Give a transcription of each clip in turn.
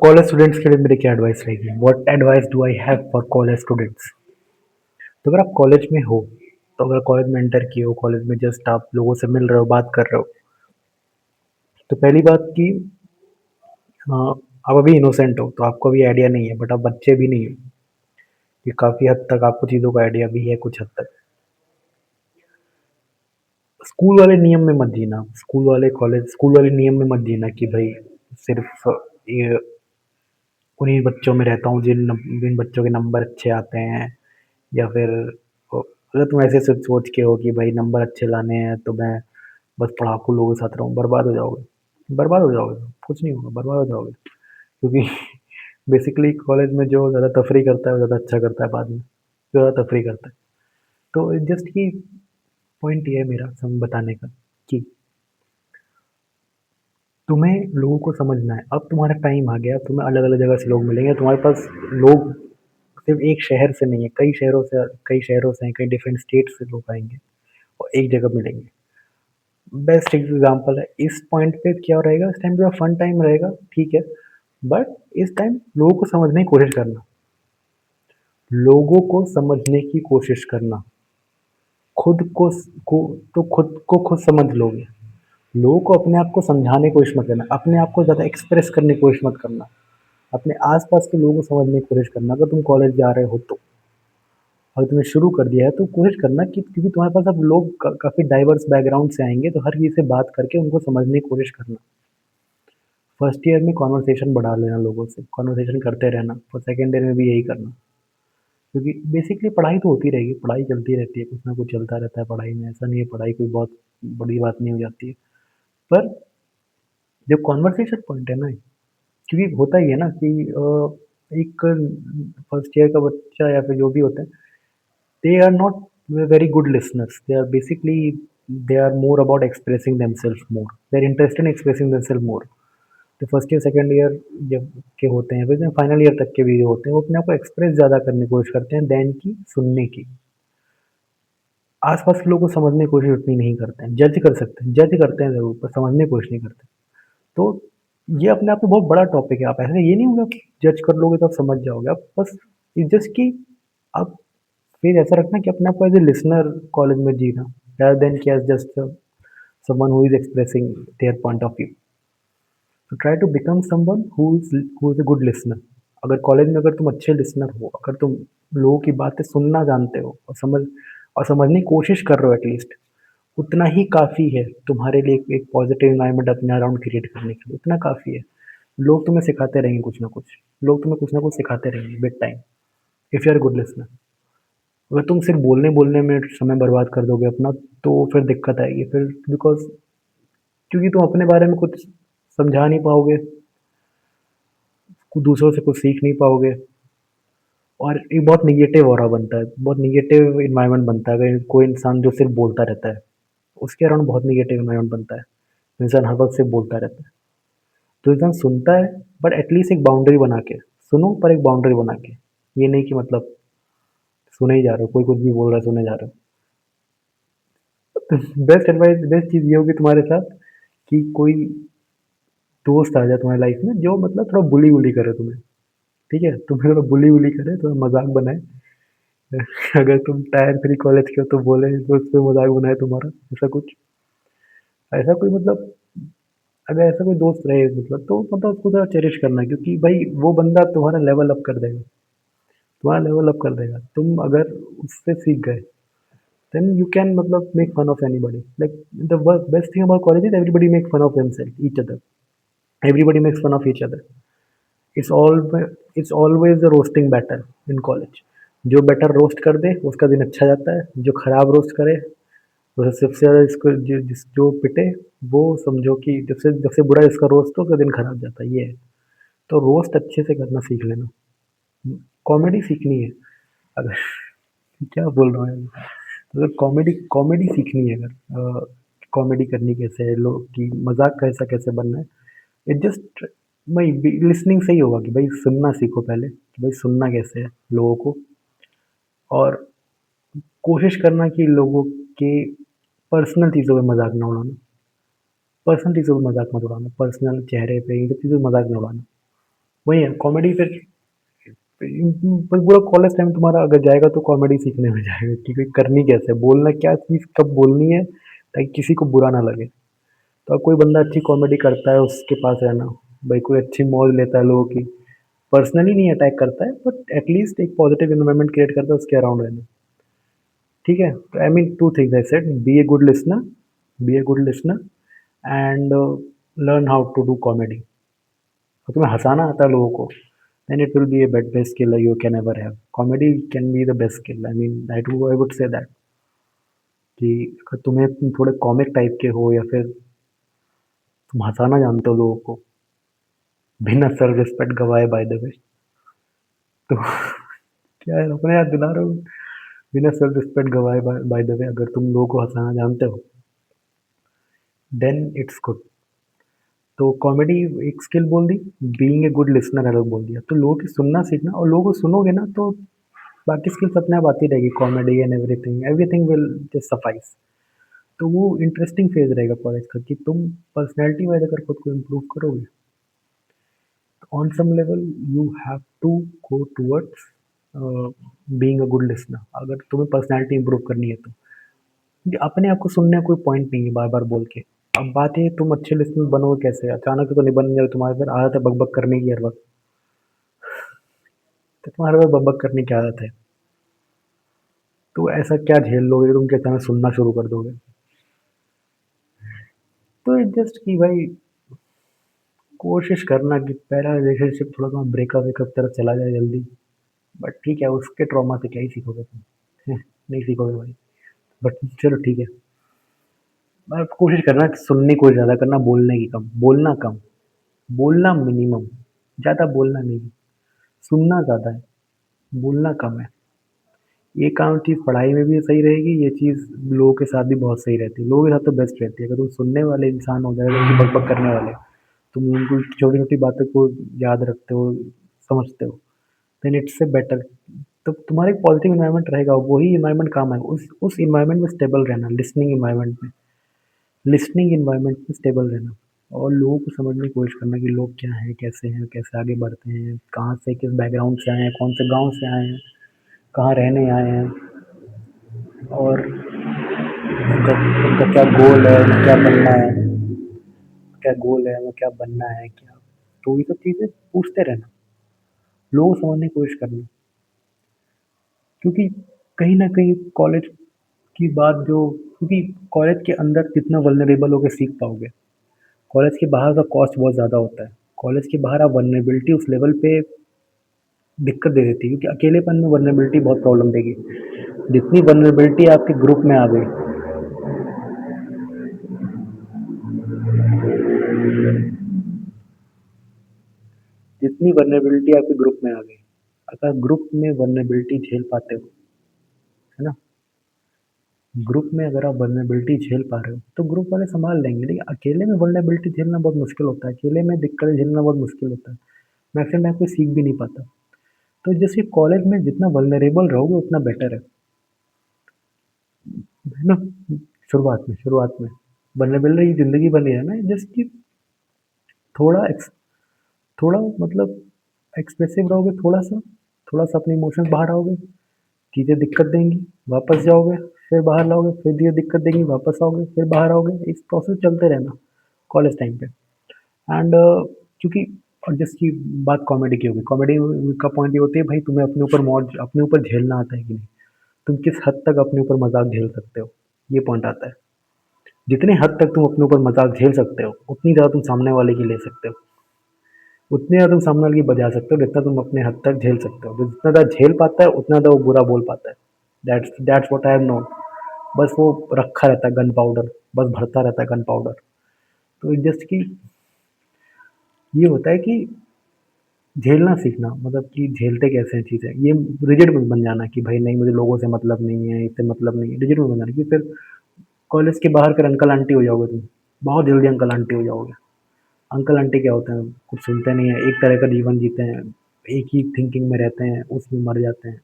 College students के लिए मेरी क्या एडवाइस रहेगी? What advice do I have for college students? तो अगर आप कॉलेज में हो, तो अगर कॉलेज में एंटर किए हो, कॉलेज में जस्ट आप लोगों से मिल रहे हो, बात कर रहे हो, तो पहली बात कि आप अभी इनोसेंट हो, तो आपको अभी आइडिया नहीं है, बट आप बच्चे भी नहीं हो कि काफ़ी हद तक आपको चीज़ों का आइडिया भी है कुछ हद तक। स्कूल वाले नियम में मत जीना, स्कूल वाले नियम में मत जीना कि भाई सिर्फ ये उन्हीं बच्चों में रहता हूँ जिन बच्चों के नंबर अच्छे आते हैं, या फिर अगर तुम ऐसे सोच के हो कि भाई नंबर अच्छे लाने हैं तो मैं बस पढ़ाकू लोगों के साथ रहूँ, बर्बाद हो जाओगे। बर्बाद हो जाओगे, कुछ नहीं होगा, बर्बाद हो जाओगे। क्योंकि बेसिकली कॉलेज में जो ज़्यादा तफरी करता है वो ज़्यादा अच्छा करता है बाद में, जो ज़्यादा तफरी करता है। तो जस्ट कि पॉइंट ये है मेरा सम बताने का कि तुम्हें लोगों को समझना है। अब तुम्हारा टाइम आ गया, तुम्हें अलग-अलग जगह से लोग मिलेंगे, तुम्हारे पास लोग सिर्फ़ एक शहर से नहीं है, कई शहरों से हैं, कई डिफरेंट स्टेट से लोग आएँगे और एक जगह मिलेंगे। बेस्ट एग्ज़ाम्पल है, इस पॉइंट पे क्या रहेगा, इस टाइम पे फन टाइम रहेगा, ठीक है, बट इस टाइम लोगों को समझने की कोशिश करना, लोगों को समझने की कोशिश करना। खुद को खुद को खुद समझ लोगे। लोगों को अपने आप को समझाने की कोशिश मत करना, अपने आप को ज़्यादा एक्सप्रेस करने की कोशिश मत करना, अपने आस-पास के लोगों को समझने की कोशिश करना। अगर तुम कॉलेज जा रहे हो तो, अगर तुमने शुरू कर दिया है तो कोशिश करना कि क्योंकि तुम्हारे पास अब लोग काफ़ी डाइवर्स बैकग्राउंड से आएँगे, तो हर किसी से बात करके उनको समझने की कोशिश करना। फर्स्ट ईयर में कन्वर्सेशन बढ़ा लेना लोगों से, कन्वर्सेशन करते रहना, और सेकंड ईयर में भी यही करना। क्योंकि बेसिकली पढ़ाई तो होती रहेगी, पढ़ाई चलती रहती है, कुछ ना कुछ चलता रहता है पढ़ाई में, ऐसा नहीं है पढ़ाई कोई बहुत बड़ी बात नहीं हो जाती है। पर जो कन्वर्सेशन पॉइंट है ना, क्योंकि होता ही है ना कि एक फर्स्ट ईयर का बच्चा या फिर जो भी होता है, they are not very good listeners, they are basically they are more about expressing themselves more, they are interested in expressing themselves more. तो फर्स्ट ईयर सेकंड ईयर जब के होते हैं, फिर फाइनल ईयर तक के भी जो होते हैं, वो अपने आप को एक्सप्रेस ज़्यादा करने की कोशिश करते हैं देन की सुनने की। आस-पास के लोगों को समझने की कोशिश उतनी नहीं करते हैं, जज कर सकते हैं, जज करते हैं ज़रूर, पर समझने की कोशिश नहीं करते। तो ये अपने आप में बहुत बड़ा टॉपिक है। आप ऐसे ये नहीं होगा कि जज कर लोगे तो आप समझ जाओगे। आप बस इट्स जस्ट कि आप फिर ऐसा रखना कि अपने आप को एज़ अ लिसनर कॉलेज में जीना, rather देन कि as just someone who is expressing their point of view. तो try to become someone who is a good listener. अगर कॉलेज में अगर तुम अच्छे लिसनर हो, अगर तुम लोगों की बातें सुनना जानते हो और समझने की कोशिश कर रहे हो एटलीस्ट, उतना ही काफ़ी है तुम्हारे लिए एक पॉजिटिव एनवायरनमेंट अपने अराउंड क्रिएट करने के लिए, उतना काफ़ी है। लोग तुम्हें सिखाते रहेंगे कुछ ना कुछ, लोग तुम्हें कुछ ना कुछ सिखाते रहेंगे with time, if you are good listener. अगर तुम सिर्फ बोलने-बोलने में समय बर्बाद कर दोगे अपना, तो फिर दिक्कत आएगी फिर, बिकॉज़ क्योंकि तुम अपने बारे में कुछ समझा नहीं पाओगे, दूसरों से कुछ सीख नहीं पाओगे, और एक बहुत नेगेटिव ऑरा बनता है, बहुत नेगेटिव एनवायरनमेंट बनता है अगर कोई इंसान जो सिर्फ बोलता रहता है, उसके अराउंड बहुत नेगेटिव एनवायरनमेंट बनता है। इंसान हर वक़्त सिर्फ बोलता रहता है। तो इंसान सुनता है, बट एटलीस्ट एक बाउंड्री बना के सुनो, पर एक बाउंड्री बना के। ये नहीं कि मतलब सुने ही जा रहे हो, कोई कुछ भी बोल रहा है सुने जा रहे हो। बेस्ट एडवाइस, बेस्ट चीज़ ये होगी तुम्हारे साथ कि कोई दोस्त आ जाए तुम्हारी लाइफ में जो मतलब थोड़ा बुली वुली करे तुम्हें, ठीक है, तुम्हें थोड़ा बुली वुली करे, थोड़ा मजाक बनाए। अगर तुम टायर थ्री कॉलेज के हो तो बोले तो उस पर मजाक बनाए तुम्हारा, ऐसा कुछ, ऐसा कोई मतलब, अगर ऐसा कोई दोस्त रहे मतलब, तो मतलब उसको थोड़ा चेरिश करना, क्योंकि भाई वो बंदा तुम्हारा लेवल अप कर देगा, तुम्हारा लेवल अप कर देगा। तुम अगर उससे सीख गए, then you can मतलब make fun of anybody. Like the best thing about college is everybody makes fun of themselves, each other. Everybody makes fun of each other. It's all it's always a roasting battle in college. जो better roast कर दे उसका दिन अच्छा जाता है, जो खराब roast करे तो सबसे ज़्यादा इसको जो पिटे, वो समझो कि जब से बुरा इसका रोस्ट हो उसका दिन खराब जाता है, ये है। तो रोस्ट अच्छे से करना सीख लेना, कॉमेडी सीखनी है। अगर क्या बोल रहा हूँ यार, अगर कॉमेडी कॉमेडी सीखनी है, अगर कॉमेडी करनी कैसे है, लोग की मजाक कैसा कैसे बनना है, इट जस्ट भाई लिसनिंग से ही होगा कि भाई सुनना सीखो पहले, कि भाई सुनना कैसे है लोगों को, और कोशिश करना कि लोगों के पर्सनल चीज़ों में मजाक ना उड़ाना, पर्सनल चीज़ों में मजाक मत उड़ाना, पर्सनल चेहरे पे इन सब चीज़ों में मजाक ना उड़ाना। वही है कॉमेडी फिर पर पूरा कॉलेज टाइम तुम्हारा अगर जाएगा तो कॉमेडी सीखने में जाएगा कि भाई करनी कैसे है, बोलना क्या चीज़ कब बोलनी है ताकि किसी को बुरा ना लगे। तो अब कोई बंदा अच्छी कॉमेडी करता है उसके पास रहना, भाई कोई अच्छी मौज लेता है लोगों की, पर्सनली नहीं अटैक करता है बट एटलीस्ट एक पॉजिटिव एनवायरनमेंट क्रिएट करता है उसके अराउंड रहना। ठीक है? तो I mean 2 things I said, be a good listener and learn how to do comedy. तो तुम्हें हँसाना आता है लोगों को, then it will be a best skill you can ever have. Comedy can be the best skill. I mean, I would say that कि अगर तुम थोड़े कॉमिक टाइप के हो या फिर तुम हँसाना जानते हो लोगों को बिना सेल्फ रिस्पेक्ट गवाए बाय द वे, तो क्या है अपने याद दिला रहा हूँ, बिना सेल्फ रिस्पेक्ट गवाए बाय द वे अगर तुम लोगों को हँसाना जानते हो देन इट्स गुड। तो कॉमेडी एक स्किल बोल दी, बीइंग ए गुड लिसनर अलग बोल दिया। तो लोगों की सुनना सीखना, और लोगों को सुनोगे ना तो बाकी स्किल्स अपने आप आती रहेगी, comedy and everything will just suffice. तो वो इंटरेस्टिंग फेज रहेगा कॉलेज का कि तुम पर्सनैलिटी वाइज अगर खुद को इम्प्रूव करोगे on some level you have to go towards being a good listener, अगर तुम्हें पर्सनैलिटी इम्प्रूव करनी है तो। क्योंकि अपने आप को सुनने का कोई पॉइंट नहीं है बार बार बोल के। अब बात है तुम अच्छे लिसनर बनोगे कैसे, अचानक से तो नहीं बन जाए, तुम्हारे फिर आदत है बक बक करने की हर वक्त, तो तुम्हारे हर वक्त बक बक करने की आदत है, तो ऐसा क्या झेल लोगे तुम कि अचानक सुनना शुरू कर दोगे। तो इट जस्ट कि भाई कोशिश करना कि पहला रिलेशनशिप थोड़ा सा ब्रेकअप वेकअप तरफ चला जाए जल्दी, बट ठीक है उसके ट्रॉमा से क्या ही सीखोगे तुम। नहीं सीखोगे भाई, बट चलो ठीक है। बस कोशिश करना कि सुनने को ज़्यादा करना, बोलने की कम, बोलना कम, बोलना मिनिमम, ज़्यादा बोलना नहीं, सुनना ज़्यादा है, बोलना कम है। ये काम चीज़ पढ़ाई में भी सही रहेगी, ये चीज़ लोगों के साथ भी बहुत सही रहती है, लोगों के साथ तो बेस्ट रहती है। अगर तुम सुनने वाले इंसान हो जाए, उनकी बक बक करने वाले, तुम उनको छोटी छोटी बातों को याद रखते हो, समझते हो, देन इट्स ए बेटर। तो तुम्हारा एक पॉजिटिव इन्वायरमेंट रहेगा, वही इन्वायरमेंट काम है, उस इन्वायरमेंट में स्टेबल रहना, लिसनिंग इन्वायरमेंट में स्टेबल रहना, और लोगों को समझने की कोशिश करना कि लोग क्या हैं, कैसे आगे बढ़ते हैं, कहाँ से, किस बैकग्राउंड से आए हैं, कौन से गांव से आए हैं, कहाँ रहने आए हैं, और उनका क्या गोल है, उन्हें क्या बनना है, उन्हें क्या बनना है क्या। तो ये सब चीज़ें पूछते रहना, लोगों को समझने की कोशिश करना, क्योंकि कहीं ना कहीं कॉलेज की बात जो, क्योंकि कॉलेज के अंदर जितना वल्नरेबल होकर सीख पाओगे, कॉलेज के बाहर का कॉस्ट बहुत ज़्यादा होता है। कॉलेज के बाहर आप वल्नरेबिलिटी उस लेवल पे दिक्कत दे देती है, क्योंकि अकेलेपन में वल्नरेबिलिटी बहुत प्रॉब्लम देगी। जितनी वल्नरेबिलिटी आपके ग्रुप में आ गई, जितनी वल्नरेबिलिटी आपके ग्रुप में आ गई, अगर ग्रुप में वल्नरेबिलिटी झेल पाते हो, है ना, ग्रुप में अगर आप वल्नरेबिलिटी झेल पा रहे हो तो ग्रुप वाले संभाल लेंगे, लेकिन अकेले में वल्नरेबिलिटी झेलना बहुत मुश्किल होता है, अकेले में दिक्कतें झेलना बहुत मुश्किल होता है, मैक्सिमम टाइम कोई सीख भी नहीं पाता। तो जैसे कॉलेज में जितना वल्नरेबल रहोगे उतना बेटर है ना। शुरुआत में वल्नरेबल रही ज़िंदगी बनी है ना, जस्ट कि थोड़ा थोड़ा मतलब एक्सप्रेसिव रहोगे, थोड़ा सा अपने इमोशंस बाहर आओगे, चीज़ें दिक्कत देंगी, वापस जाओगे, फिर बाहर लाओगे, फिर ये दिक्कत देंगी, वापस आओगे, फिर बाहर आओगे, इस प्रोसेस चलते रहना कॉलेज टाइम पे। एंड क्योंकि और जिसकी बात कॉमेडी की होगी, कॉमेडी का पॉइंट ये होती है भाई तुम्हें अपने ऊपर झेलना आता है कि नहीं, तुम किस हद तक अपने ऊपर मजाक झेल सकते हो, ये पॉइंट आता है। जितने हद तक तुम अपने ऊपर मजाक झेल सकते हो उतनी ज़्यादा तुम सामने वाले की ले सकते हो, उतनी ज़्यादा तुम सामने वाले की बजा सकते हो जितना तुम अपने हद तक झेल सकते हो। जो जितना ज़्यादा झेल पाता है उतना ज़्यादा वो बुरा बोल पाता है। That's what I have known. बस वो रखा रहता है गन पाउडर, बस भरता रहता है गन पाउडर। तो जस्ट कि ये होता है कि झेलना सीखना, मतलब कि झेलते कैसे हैं चीज़ें, ये रिजिड मत बन जाना कि भाई नहीं मुझे लोगों से मतलब नहीं है, इससे मतलब नहीं है, रिजिड मत बन जाना, क्योंकि फिर कॉलेज के बाहर फिर अंकल आंटी हो जाओगे तुम, बहुत जल्दी अंकल आंटी हो जाओगे। अंकल आंटी क्या होते हैं, कुछ सुनते नहीं है, एक तरह का जीवन जीते हैं, एक ही थिंकिंग में रहते हैं, उसमें मर जाते हैं,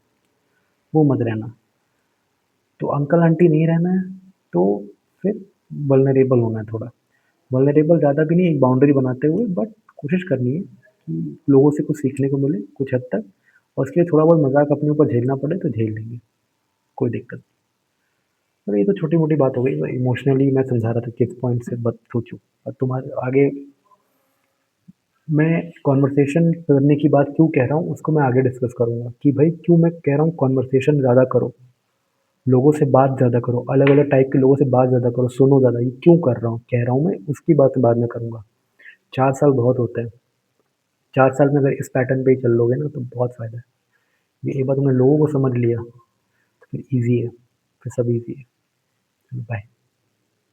वो मत रहना। तो अंकल आंटी नहीं रहना है, तो फिर वल्नरेबल होना है थोड़ा, वल्नरेबल ज़्यादा भी नहीं, एक बाउंड्री बनाते हुए, बट कोशिश करनी है कि लोगों से कुछ सीखने को मिले कुछ हद तक, और उसके लिए थोड़ा बहुत मज़ाक अपने ऊपर झेलना पड़े तो झेल लेंगे, कोई दिक्कत नहीं। अरे ये तो छोटी-मोटी बात हो गई, इमोशनली मैं समझा रहा था किस पॉइंट से मत सोचो। और तुम्हारे आगे मैं कन्वर्सेशन करने की बात क्यों कह रहा हूँ, उसको मैं आगे डिस्कस करूँगा कि भाई क्यों मैं कह रहा हूँ कन्वर्सेशन ज़्यादा करो, लोगों से बात ज़्यादा करो, अलग-अलग टाइप के लोगों से बात ज़्यादा करो, सुनो ज़्यादा, ये क्यों कर रहा हूँ, कह रहा हूँ मैं, उसकी बात बाद में करूँगा। 4 साल बहुत होते हैं, 4 साल में अगर इस पैटर्न पे ही चल लोगे ना तो बहुत फ़ायदा है। ये एक बार तुमने लोगों को समझ लिया, तो फिर ईज़ी है, फिर सब ईज़ी है। बाय।